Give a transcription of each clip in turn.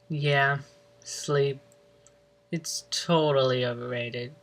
Yeah, sleep. It's totally overrated.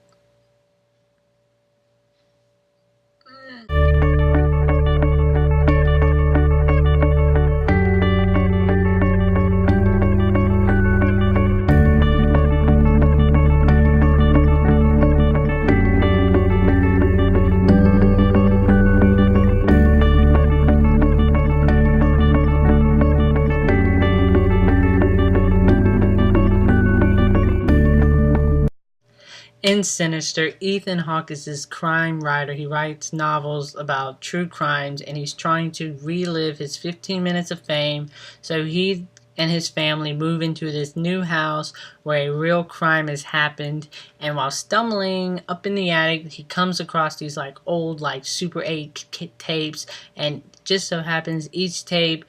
In Sinister, Ethan Hawke is this crime writer. He writes novels about true crimes and he's trying to relive his 15 minutes of fame. So he and his family move into this new house where a real crime has happened. And while stumbling up in the attic, he comes across these like old like Super 8 tapes. And just so happens each tape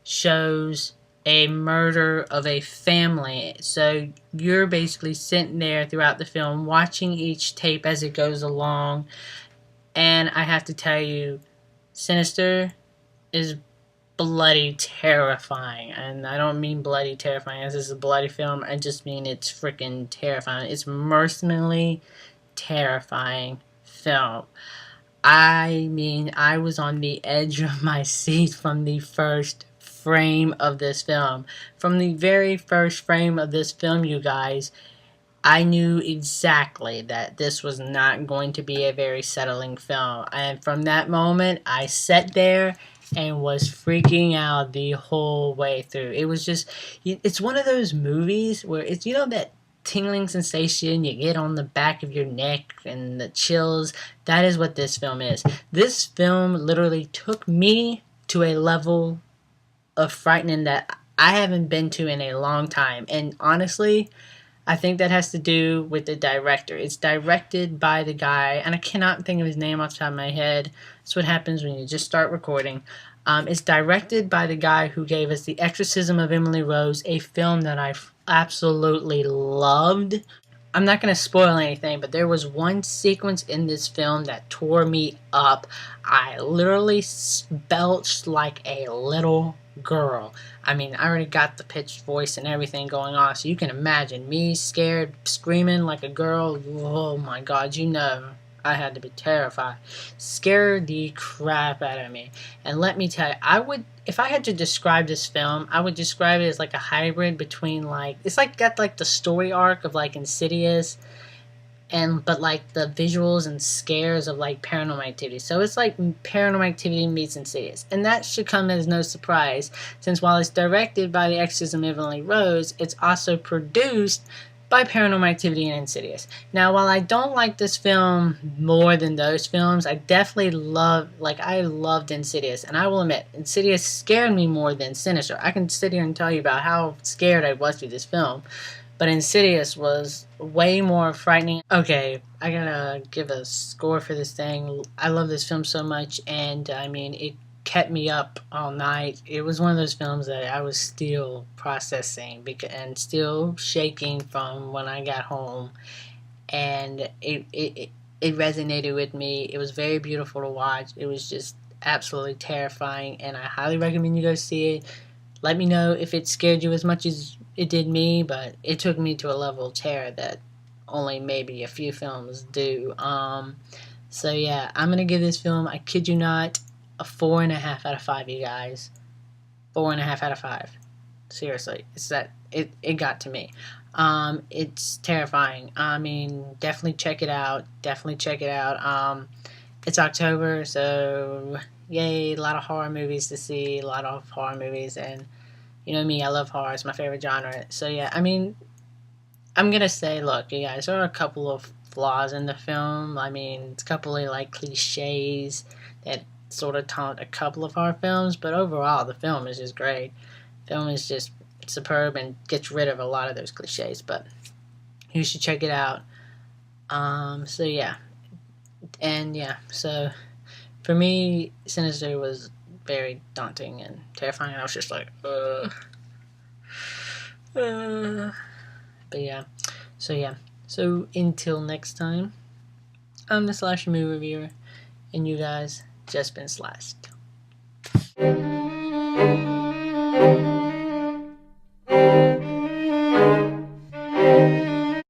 shows a murder of a family. So you're basically sitting there throughout the film watching each tape as it goes along. And I have to tell you, Sinister is bloody terrifying. And I don't mean bloody terrifying as this is a bloody film. I just mean it's freaking terrifying. It's mercilessly terrifying film. I mean, I was on the edge of my seat from the first frame of this film. From the very first frame of this film, you guys, I knew exactly that this was not going to be a very settling film. And from that moment, I sat there and was freaking out the whole way through. It was just, it's one of those movies where it's, you know, that tingling sensation you get on the back of your neck and the chills. That is what this film is. This film literally took me to a level of frightening that I haven't been to in a long time. And honestly, I think that has to do with the director. It's directed by the guy, and I cannot think of his name off the top of my head. That's what happens when you just start recording. It's directed by the guy who gave us The Exorcism of Emily Rose, a film that I absolutely loved. I'm not going to spoil anything, but there was one sequence in this film that tore me up. I literally belched like a little girl. I mean, I already got the pitched voice and everything going on, so you can imagine me scared, screaming like a girl. Oh my god, you know, I had to be terrified. Scared the crap out of me. And let me tell you, I would, if I had to describe this film, I would describe it as like a hybrid between like, it's like got like the story arc of like Insidious and but like the visuals and scares of like Paranormal Activity. So it's like Paranormal Activity meets Insidious, and that should come as no surprise, since while it's directed by The Exorcism of Emily Rose, it's also produced by Paranormal Activity and Insidious. Now, while I don't like this film more than those films, I definitely I loved Insidious, and I will admit, Insidious scared me more than Sinister. I can sit here and tell you about how scared I was through this film, but Insidious was way more frightening. Okay, I gotta give a score for this thing. I love this film so much, and I mean, it kept me up all night. It was one of those films that I was still processing and still shaking from when I got home, and it resonated with me. It was very beautiful to watch. It was just absolutely terrifying, and I highly recommend you go see it. Let me know if it scared you as much as it did me, but it took me to a level of terror that only maybe a few films do. So yeah, I'm gonna give this film, I kid you not, a 4.5 out of 5, you guys. 4.5 out of 5. Seriously, it got to me. It's terrifying. I mean, definitely check it out. Definitely check it out. It's October, so yay, a lot of horror movies to see, a lot of horror movies, and you know me, I love horror, it's my favorite genre. So yeah, I mean, I'm gonna say, look, you guys, there are a couple of flaws in the film. I mean, it's a couple of like cliches that sort of taunt a couple of horror films, but overall, the film is just great. The film is just superb and gets rid of a lot of those cliches, but you should check it out. So yeah, and yeah, so for me, Sinister was very daunting and terrifying. I was just like, but yeah, so yeah. So until next time, I'm the Slasher Movie Reviewer, and you guys just been slashed.